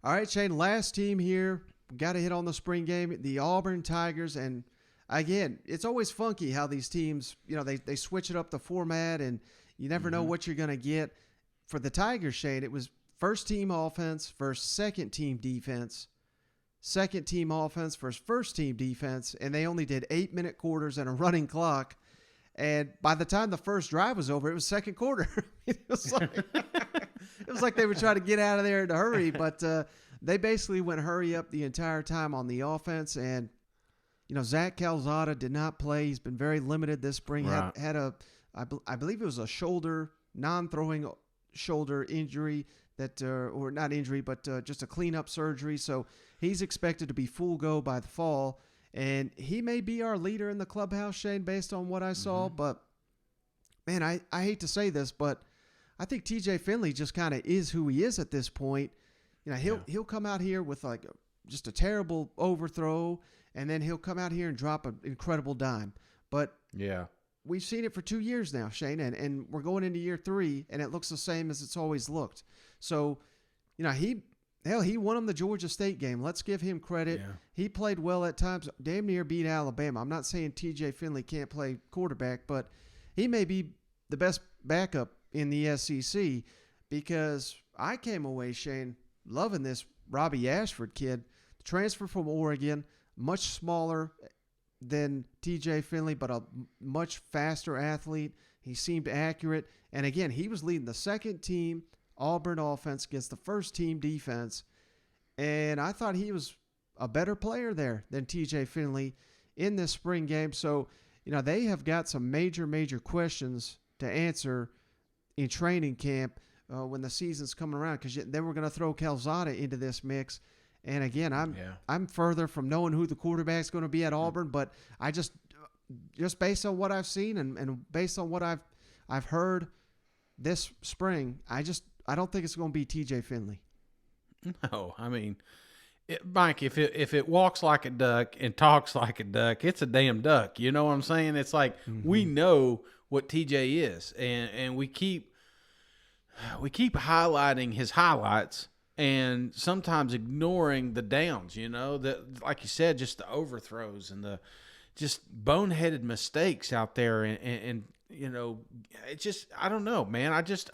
All right, Shane, last team here. Got to hit on the spring game, the Auburn Tigers. And again, it's always funky how these teams, they switch it up the format and you never know what you're going to get. For the Tigers, Shane, it was first team offense versus second team defense, second team offense versus first team defense, and they only did 8-minute quarters and a running clock. And by the time the first drive was over, it was second quarter. it was like they were trying to get out of there in a hurry, but they basically went hurry up the entire time on the offense. And, Zach Calzada did not play. He's been very limited this spring. Right. I believe it was a non-throwing shoulder injury or not injury, but just a cleanup surgery. So he's expected to be full go by the fall. And he may be our leader in the clubhouse, Shane, based on what I saw. But, man, I hate to say this, but I think TJ Finley just kind of is who he is at this point. He'll come out here with just a terrible overthrow, and then he'll come out here and drop an incredible dime. But we've seen it for 2 years now, Shane, and we're going into year 3, and it looks the same as it's always looked. So, he won him the Georgia State game. Let's give him credit. Yeah. He played well at times, damn near beat Alabama. I'm not saying TJ Finley can't play quarterback, but he may be the best backup in the SEC because I came away, Shane, loving this Robbie Ashford kid. Transfer from Oregon, much smaller than TJ Finley, but a much faster athlete. He seemed accurate. And again, he was leading the second team Auburn offense against the first team defense. And I thought he was a better player there than TJ Finley in this spring game. So, they have got some major, major questions to answer in training camp when the season's coming around, because then we're going to throw Calzada into this mix. And again, I'm further from knowing who the quarterback's going to be at Auburn, but I just based on what I've seen and based on what I've heard this spring, I don't think it's going to be TJ Finley. No, I mean, Mike, if it walks like a duck and talks like a duck, it's a damn duck. You know what I'm saying? It's like we know what TJ is, and we keep highlighting his highlights and sometimes ignoring the downs. That, like you said, just the overthrows and the just boneheaded mistakes out there, and it just, I don't know, man. I just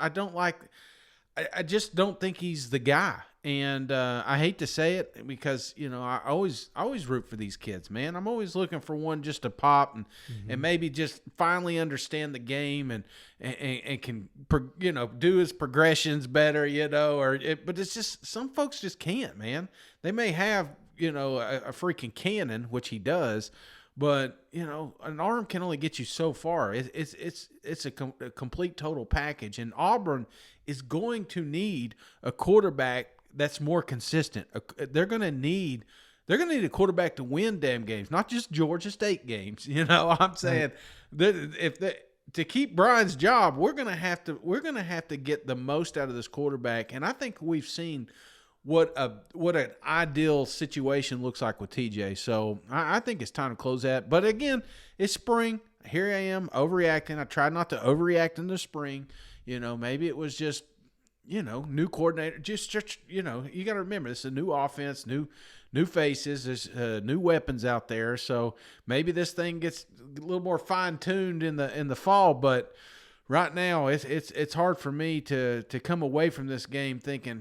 don't think he's the guy. And I hate to say it because, I always root for these kids, man. I'm always looking for one just to pop and maybe just finally understand the game and can, do his progressions better, but it's just, some folks just can't, man. They may have, a freaking cannon, which he does, but, an arm can only get you so far. It's a complete total package. And Auburn is going to need a quarterback that's more consistent. They're going to need a quarterback to win damn games, not just Georgia State games. I'm saying to keep Brian's job, we're going to have to get the most out of this quarterback. And I think we've seen what an ideal situation looks like with TJ. So I think it's time to close that. But again, it's spring. Here I am overreacting. I tried not to overreact in the spring. Maybe it was just, new coordinator. Just you got to remember, this is a new offense, new faces. There's new weapons out there. So maybe this thing gets a little more fine tuned in the fall. But right now, it's hard for me to come away from this game thinking,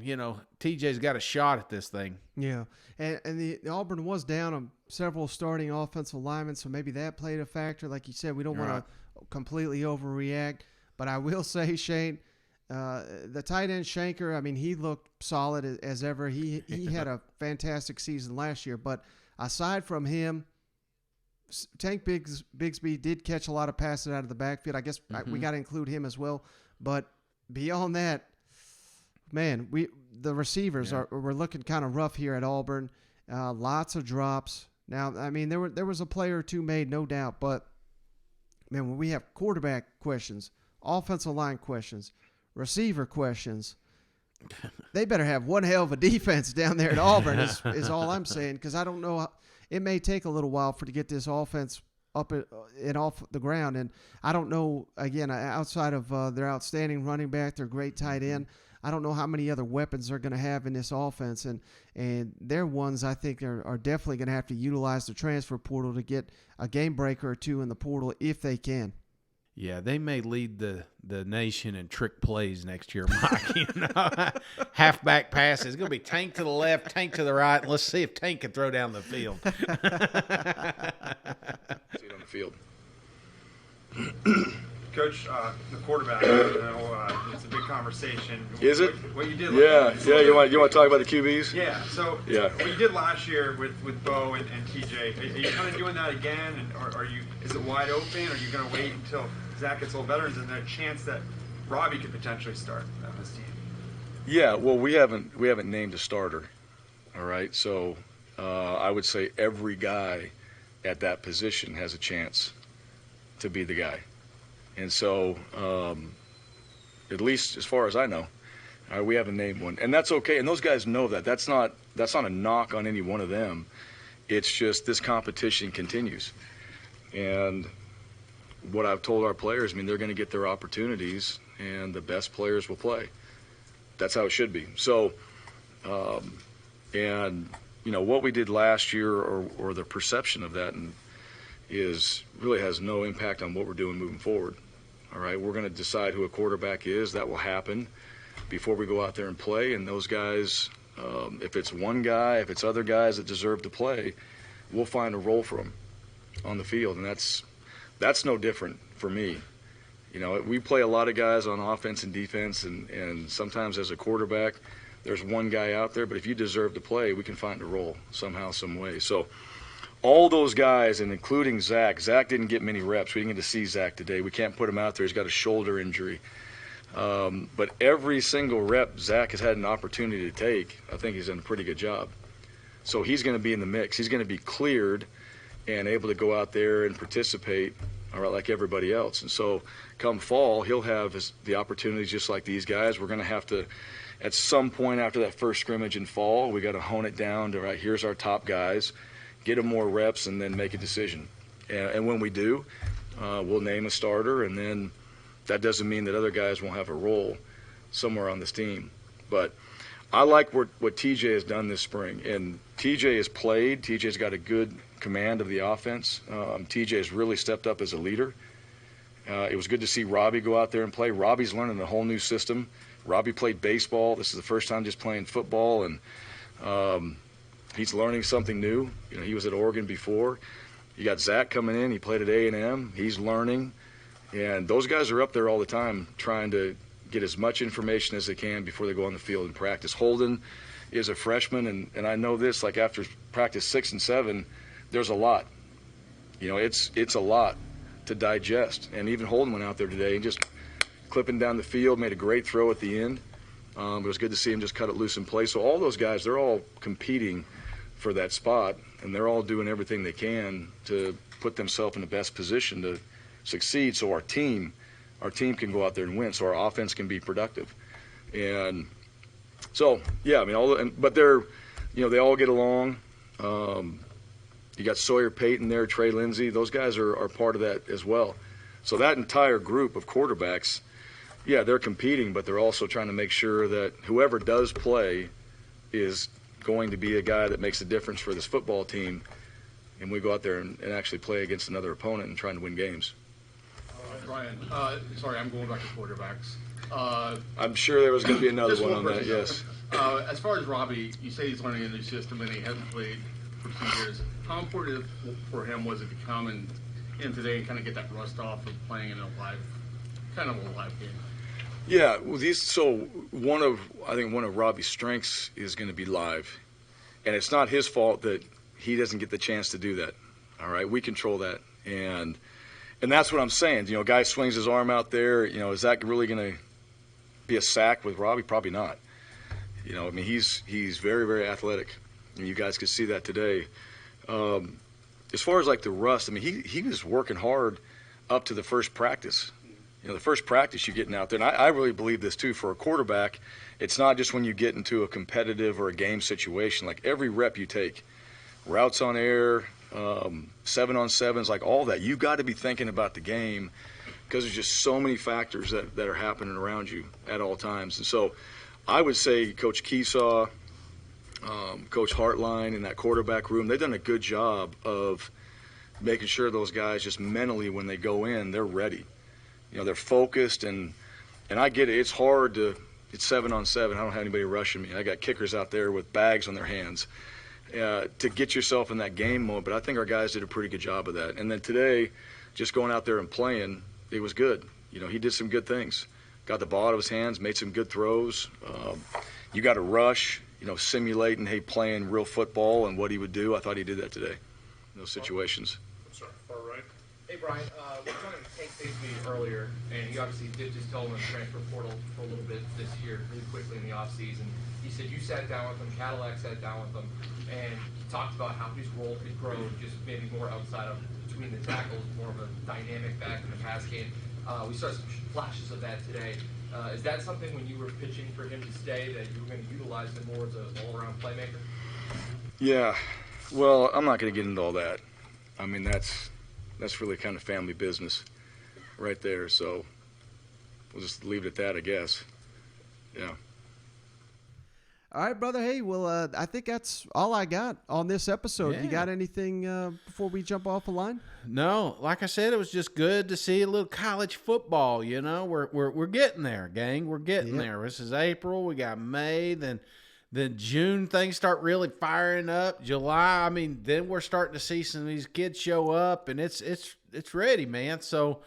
TJ's got a shot at this thing. Yeah, and the Auburn was down on several starting offensive linemen, so maybe that played a factor. Like you said, we don't want to completely overreact. But I will say, Shane, the tight end Shanker, I mean, he looked solid as ever. He had a fantastic season last year. But aside from him, Tank Bigsby did catch a lot of passes out of the backfield. I guess we got to include him as well. But beyond that, man, the receivers we're looking kind of rough here at Auburn. Lots of drops. Now, I mean, there was a player or two made, no doubt. But, man, when we have quarterback questions, offensive line questions, receiver questions, they better have one hell of a defense down there at Auburn is all I'm saying, because I don't know. It may take a little while to get this offense up and off the ground. And I don't know, again, outside of their outstanding running back, their great tight end, I don't know how many other weapons they're going to have in this offense, and they're ones I think are definitely going to have to utilize the transfer portal to get a game breaker or two in the portal if they can. Yeah, they may lead the nation in trick plays next year, Mike. Halfback passes. It's going to be Tank to the left, Tank to the right. And let's see if Tank can throw down the field. See it on the field. Coach, the quarterback, it's a big conversation. Is it? What you did last year. You want to talk about the QBs? Yeah, so what you did last year with Bo and TJ, are you kind of doing that again? And is it wide open? Are you going to wait until Zach gets a little better? Is there a chance that Robbie could potentially start on this team? Yeah, well, we haven't named a starter, all right? So I would say every guy at that position has a chance to be the guy. And so, at least as far as I know, we haven't named one, and that's okay. And those guys know that. That's not a knock on any one of them. It's just this competition continues, and what I've told our players, I mean, they're going to get their opportunities, and the best players will play. That's how it should be. So, and what we did last year, or the perception of that, is really has no impact on what we're doing moving forward. All right, we're going to decide who a quarterback is. That will happen before we go out there and play. And those guys, if it's one guy, if it's other guys that deserve to play, we'll find a role for them on the field. And that's no different for me. We play a lot of guys on offense and defense, and sometimes as a quarterback, there's one guy out there. But if you deserve to play, we can find a role somehow, some way. So all those guys, and including Zach didn't get many reps. We didn't get to see Zach today. We can't put him out there. He's got a shoulder injury. But every single rep Zach has had an opportunity to take, I think he's done a pretty good job. So he's going to be in the mix. He's going to be cleared and able to go out there and participate, all right, like everybody else. And so come fall, he'll have the opportunities just like these guys. We're going to have to, at some point after that first scrimmage in fall, we got to hone it down to, right, here's our top guys. Get them more reps, and then make a decision. And when we do, we'll name a starter, and then that doesn't mean that other guys won't have a role somewhere on this team. But I like what TJ has done this spring. And TJ has played. TJ's got a good command of the offense. TJ has really stepped up as a leader. It was good to see Robbie go out there and play. Robbie's learning a whole new system. Robbie played baseball. This is the first time just playing football, and he's learning something new. He was at Oregon before. You got Zach coming in. He played at A&M. He's learning. And those guys are up there all the time trying to get as much information as they can before they go on the field and practice. Holden is a freshman, and I know this, like after practice 6 and 7, there's a lot. It's a lot to digest. And even Holden went out there today and just clipping down the field, made a great throw at the end. It was good to see him just cut it loose and play. So all those guys, they're all competing for that spot, and they're all doing everything they can to put themselves in the best position to succeed, so our team can go out there and win, so our offense can be productive. And so, yeah, I mean, but they're, they all get along. You got Sawyer Payton there, Trey Lindsey. Those guys are part of that as well. So that entire group of quarterbacks, yeah, they're competing, but they're also trying to make sure that whoever does play is going to be a guy that makes a difference for this football team, and we go out there and actually play against another opponent and trying to win games. Brian, sorry, I'm going back to quarterbacks. I'm sure there was going to be another one on that, yes. As far as Robbie, you say he's learning a new system and he hasn't played for 2 years. How important for him was it to come in today and kind of get that rust off of playing in a live game? Yeah, well, I think one of Robbie's strengths is going to be live, and it's not his fault that he doesn't get the chance to do that. All right, we control that, and that's what I'm saying. Guy swings his arm out there. Is that really going to be a sack with Robbie? Probably not. I mean, he's very, very athletic, and you guys could see that today. As far as like the rust, I mean, he was working hard up to the first practice. The first practice you're getting out there, and I really believe this too, for a quarterback, it's not just when you get into a competitive or a game situation. Like every rep you take, routes on air, 7-on-7s, like all that, you got to be thinking about the game because there's just so many factors that are happening around you at all times. And so I would say Coach Keesaw, Coach Hartline in that quarterback room, they've done a good job of making sure those guys just mentally when they go in, they're ready. They're focused, and I get it. It's hard it's 7-on-7. I don't have anybody rushing me. I got kickers out there with bags on their hands to get yourself in that game mode. But I think our guys did a pretty good job of that. And then today, just going out there and playing, it was good. He did some good things. Got the ball out of his hands, made some good throws. You got to rush, simulating, hey, playing real football and what he would do. I thought he did that today in those situations. I'm sorry, far right. Hey, Brian, we were talking to Tank Bigsby earlier, and he obviously did just tell him in the transfer portal for a little bit this year, really quickly in the offseason. He said you sat down with him, Cadillac sat down with him, and he talked about how his role could grow just maybe more outside of between the tackles, more of a dynamic back in the pass game. We saw some flashes of that today. Is that something when you were pitching for him to stay that you were going to utilize him more as an all-around playmaker? Yeah. Well, I'm not going to get into all that. I mean, that's really kind of family business right there. So we'll just leave it at that, I guess. Yeah. All right, brother. Hey, well, I think that's all I got on this episode. Yeah. You got anything before we jump off the line? No, like I said, it was just good to see a little college football. We're getting there, gang. We're getting there. This is April. We got May. Then June, things start really firing up. July, I mean, then we're starting to see some of these kids show up, and it's ready, man. So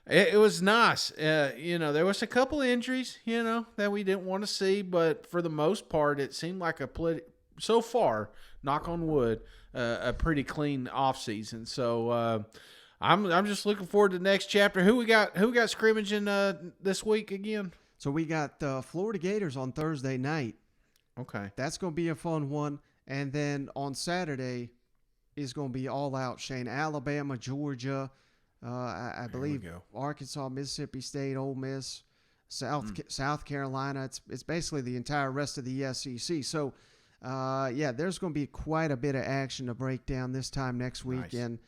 it was nice. There was a couple injuries, that we didn't want to see, but for the most part, it seemed like so far, knock on wood, a pretty clean offseason. So I'm just looking forward to the next chapter. Who we got scrimmaging this week again? So we got the Florida Gators on Thursday night. Okay. That's going to be a fun one. And then on Saturday is going to be all out, Shane. Alabama, Georgia, I believe Arkansas, Mississippi State, Ole Miss, South Carolina. It's basically the entire rest of the SEC. So, there's going to be quite a bit of action to break down this time next week. Nice. And,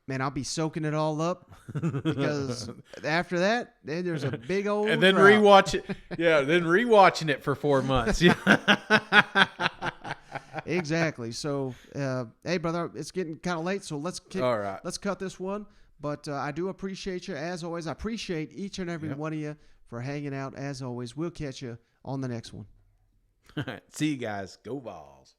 man, I'll be soaking it all up because after that, then there's a big old and then drought. rewatch it. Yeah, then rewatching it for 4 months. Yeah. Exactly. So, hey, brother, it's getting kind of late, so let's cut this one. But I do appreciate you, as always. I appreciate each and every one of you for hanging out, as always. We'll catch you on the next one. See you guys. Go Vols.